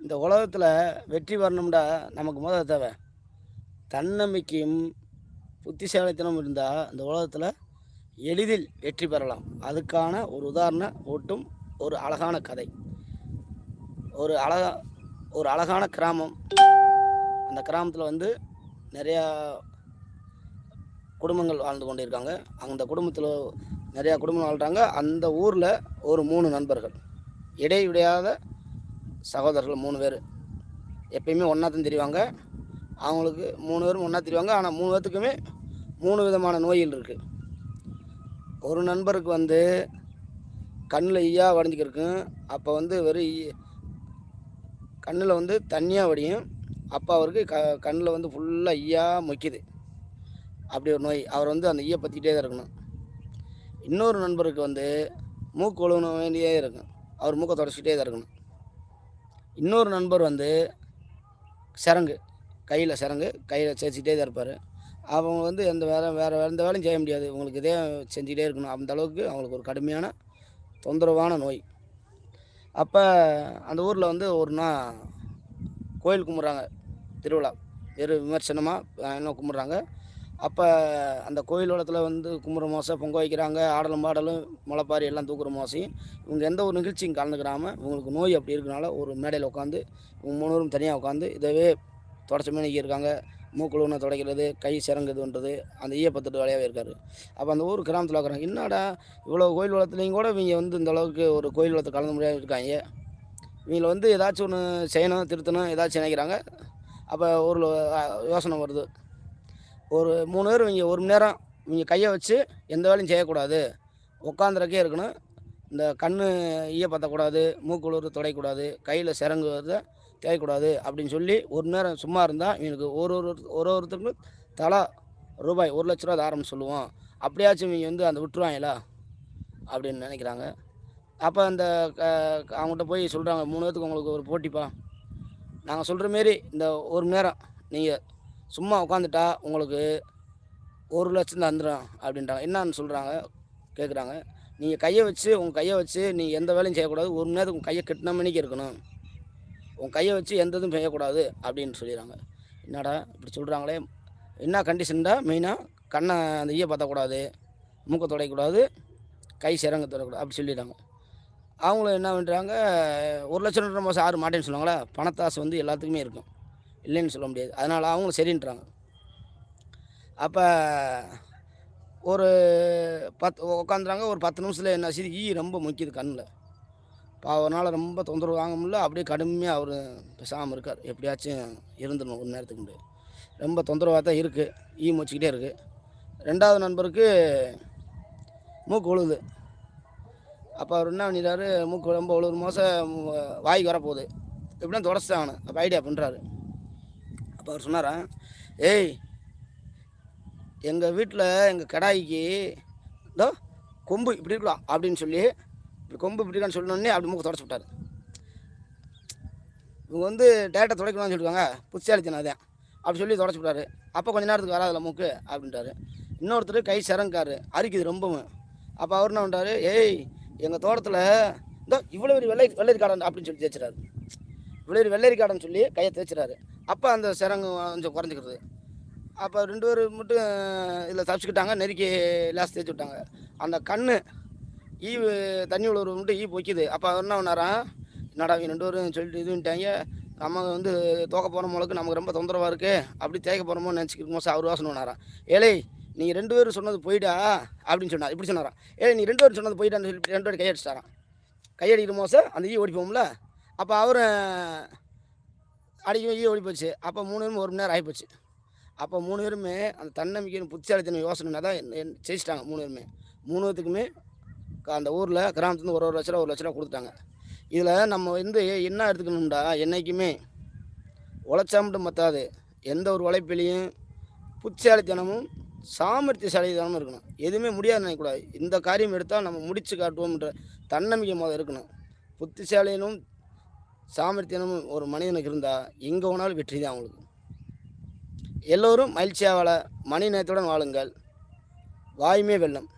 இந்த உலகத்தில் வெற்றி வரணும்டா நமக்கு முதல் தேவை தன்னம்பிக்கையும் புத்திசாலித்தனம் இருந்தால் இந்த உலகத்தில் எளிதில் வெற்றி பெறலாம். அதுக்கான ஒரு உதாரண ஓட்டும் ஒரு அழகான கதை. ஒரு அழகா ஒரு அழகான கிராமம். அந்த கிராமத்தில் வந்து நிறையா குடும்பங்கள் வாழ்ந்து கொண்டு இருக்காங்க. அந்த குடும்பத்தில் நிறையா குடும்பம் வாழ்கிறாங்க. அந்த ஊரில் ஒரு 3 நண்பர்கள், இடைவிடாத சகோதரர்கள் 3 பேர். எப்பயுமே ஒன்றா தான் தெரிவாங்க. அவங்களுக்கு 3 பேரும் ஒன்றா தெரிவாங்க. ஆனால் 3 பேர்த்துக்குமே 3 விதமான நோய்கள் இருக்குது. ஒரு நண்பருக்கு வந்து கண்ணில் ஈயா வடிஞ்சிக்கிருக்கும். அப்போ வந்து வெறும் கண்ணில் வந்து தண்ணியாக வடியும். அப்போ அவருக்கு கண்ணில் வந்து ஃபுல்லாக ஈயா மொய்க்குது. அப்படி ஒரு நோய். அவர் வந்து அந்த ஈயை பற்றிக்கிட்டே தான் இருக்கணும். இன்னொரு நண்பருக்கு வந்து மூக்கு ஒழுக வேண்டியே இருக்கும். அவர் மூக்கை தொடச்சிக்கிட்டே தான் இருக்கணும். இன்னொரு நண்பர் வந்து சிரங்கு கையில் சேர்த்துக்கிட்டே தான் இருப்பார். அவங்க வந்து வேறு எந்த வேலையும் செய்ய முடியாது. உங்களுக்கு இதே செஞ்சுக்கிட்டே இருக்கணும். அந்த அளவுக்கு அவங்களுக்கு ஒரு கடுமையான தொந்தரவான நோய். அப்போ அந்த ஊரில் வந்து ஒரு நாள் கோயில் கும்பிட்றாங்க. திருவிழா விமர்சனமாக என்ன கும்பிட்றாங்க. அப்போ அந்த கோயிலோடத்தில் வந்து கும்பிட்ற மோசம் பொங்க வைக்கிறாங்க. ஆடலும் பாடலும் முளைப்பாரி எல்லாம் தூக்குற மோசையும் இவங்க எந்த ஒரு நிகழ்ச்சியும் கலந்துக்கிறாமல் இவங்களுக்கு நோய் அப்படி இருக்கனால ஒரு மேடையில் உட்காந்து இவங்க 3 பேரும் தனியாக உட்காந்து இதவே தொடச்சமே இருக்காங்க. மூக்குழுன்னு துடைக்கிறது, கை சிறங்குதுன்றது, அந்த ஈயப்பத்துட்டு வேலையாகவே இருக்கார். அப்போ அந்த ஊர் கிராமத்தில் இருக்கிறாங்க. என்னடா இவ்வளோ கோயில் வளத்துலேயும் கூட இவங்க வந்து இந்த அளவுக்கு ஒரு கோயில் வளத்தை கலந்து முடியாது இருக்காங்க. இவங்களை வந்து ஏதாச்சும் ஒன்று செய்யணும், திருத்தணும், ஏதாச்சும் நினைக்கிறாங்க. அப்போ ஒரு யோசனை வருது. ஒரு 3 பேர் இவங்க 1 மணி நேரம் இவங்க கையை வச்சு எந்த வேலையும் செய்யக்கூடாது, உட்காந்துறக்கே இருக்கணும். இந்த கண் ஈய பற்றக்கூடாது, மூக்குழுறு துடையக்கூடாது, கையில் சிறங்குவதை தேய்க்கூடாது அப்படின்னு சொல்லி 1 மணி நேரம் சும்மா இருந்தால் இவங்களுக்கு ஒருத்தருக்கும் தலா ரூபாய் 1 லட்ச ரூபா ஆரம்பிச்சு சொல்லுவோம். அப்படியாச்சும் இவங்க வந்து அந்த விட்டுருவாங்களா அப்படின்னு நினைக்கிறாங்க. அப்போ அந்த அவங்ககிட்ட போய் சொல்கிறாங்க, 3 பேர்த்துக்கு உங்களுக்கு ஒரு போட்டிப்பா. நாங்கள் சொல்கிற மாரி இந்த 1 மணி நேரம் நீங்கள் சும்மா உட்காந்துட்டா உங்களுக்கு 1 லட்சம் தந்துடும் அப்படின்றாங்க. என்னான்னு சொல்கிறாங்க கேட்குறாங்க. நீங்கள் உங்கள் கையை வச்சு நீங்கள் எந்த வேலையும் செய்யக்கூடாது. 1 மணி நேரத்துக்கு உங்கள் கையை கெட்டின மணிக்கு இருக்கணும். உங்கள் கையை வச்சு எந்த இதுவும் செய்யக்கூடாது அப்படின்னு சொல்லிடுறாங்க. என்னடா இப்படி சொல்கிறாங்களே, என்ன கண்டிஷன்டா? மெயினாக கண்ணை அந்த ஈயை பார்த்தக்கூடாது, மூக்கை துடையக்கூடாது, கை சிறங்க தொடக்கூடாது அப்படி சொல்லிடுறாங்க. அவங்களும் என்ன பண்ணுறாங்க, 1 லட்சம் மாதம் 6 மாட்டேன்னு சொல்லுவாங்களா. பணத்தாசை வந்து எல்லாத்துக்குமே இருக்கும், இல்லைன்னு சொல்ல முடியாது. அதனால் அவங்களும் சரின்றாங்க. அப்போ ஒரு 10 உட்காந்துறாங்க. ஒரு 10 நிமிஷத்தில் என்ன ஆச்சு, ஈ ரொம்ப முக்கியது கண்ணில். அவனால் ரொம்ப தொந்தரவு வாங்க முடியல. அப்படியே கடுமையாக அவர் பேசாமல் இருக்கார். எப்படியாச்சும் இருந்துடணும் 1 நேரத்துக்கு. ரொம்ப தொந்தரவாக தான் இருக்குது. ஈ மூச்சிக்கிட்டே இருக்குது. 2வது நண்பருக்கு மூக்கு ஒழுகுது. அப்போ அவர் என்ன பண்ணிடுறாரு, மூக்கு ரொம்ப ஒழுகுற மோசம் வாய்க்கு வரப்போகுது, எப்படின்னா தொடச்சி ஆகணும். அப்போ ஐடியா பண்ணுறாரு. அப்போ அவர் சொன்னாரா, ஏய் எங்கள் வீட்டில் எங்கள் கடாய்க்கு இதோ கொம்பு இப்படி இருக்கலாம் அப்படின்னு சொல்லி, இப்படி கொம்பு இப்படி இருக்கான்னு சொன்னோடனே அப்படி மூக்கு தொடச்சி விட்டார். இவங்க வந்து டேட்டை துடைக்கணும்னு சொல்லியிருக்காங்க, புத்திசாலித்தனம் அதே அப்படி சொல்லி தொடச்சி விட்டாரு. அப்போ கொஞ்ச நேரத்துக்கு வராதில்ல மூக்கு அப்படின்ட்டாரு. இன்னொருத்தர் கை சிறங்காரு, அரிக்குது ரொம்பவும். அப்போ அவர் என்ன பண்ணுறாரு, ஏய் எங்கள் தோட்டத்தில் இதோ இவ்வளோ ஒரு வெள்ளரி காடன் அப்படின்னு சொல்லி தேய்ச்சிறாரு. இவ்வளோ வெள்ளரி காடன்னு சொல்லி கையை தேய்ச்சிறாரு. அப்போ அந்த சிறங்கு கொஞ்சம் குறைஞ்சிக்கிறது. அப்போ 2 பேர் மட்டும் இதில் தப்பிச்சுக்கிட்டாங்க. நெருக்கி லேஸ் தேய்ச்சி விட்டாங்க. அந்த கண் ஈ தண்ணி உள்ள மட்டும் ஈ பொய்க்குது. அப்போ அவர் என்ன பண்ணாரான், என்னடா 2 பேரும் சொல்லிட்டு இதுன்ட்டாங்க, நம்ம வந்து தோக்க போகிற மூலக்கு நமக்கு ரொம்ப தொந்தரவாக இருக்குது, அப்படி தேய்க்க போகிறோமோ நினச்சிக்கிட்டு மோசம் அவர் யோசனை பண்ணாரான். ஏழை நீங்கள் 2 பேரும் சொன்னது போயிட்டா அப்படின்னு சொன்னார். இப்படி சொன்னாரான், ஏழை நீ 2 பேரும் சொன்னது போயிட்டான்னு சொல்லிட்டு 2 பேரும் கையடிச்சிட்டாரான். கையடிக்கிற மோசம் அந்த ஈ ஓடி போகும்ல. அப்போ அவரும் அடிக்கும், ஈ ஓடி போச்சு. அப்போ 3 பேரும் 1 மணி நேரம் ஆகிப்போச்சு. அப்போ 3 பேருமே அந்த தன்னம்பிக்கையின் புத்திசாலித்தனம் யோசனை தான் ஜெயிச்சிட்டாங்க. 3 பேருமே 3 பேத்துக்குமே அந்த ஊரில் கிராமத்துலேருந்து 1 லட்ச ரூபா 1 லட்ச ரூபா கொடுத்துட்டாங்க. இதில் நம்ம வந்து என்ன எடுத்துக்கணும்டா, என்றைக்குமே உழைச்சா மட்டும் பத்தாது, எந்த ஒரு உழைப்பிலையும் புத்திசாலித்தனமும் சாமர்த்தியசாலித்தனமும் இருக்கணும். எதுவுமே முடியாது நினைக்கக்கூடாது. இந்த காரியம் எடுத்தால் நம்ம முடித்து காட்டுவோம்ன்ற தன்னம்பிக்கை முதல் இருக்கணும். புத்திசாலியனும் சாமர்த்தியனும் ஒரு மனிதனுக்கு இருந்தால் எங்கே வேணாலும் வெற்றி தான் அவங்களுக்கு. எல்லோரும் மகிழ்ச்சியாக வாழ மணி நேயத்துடன் வாழுங்கள். வாயுமே வெல்லம்.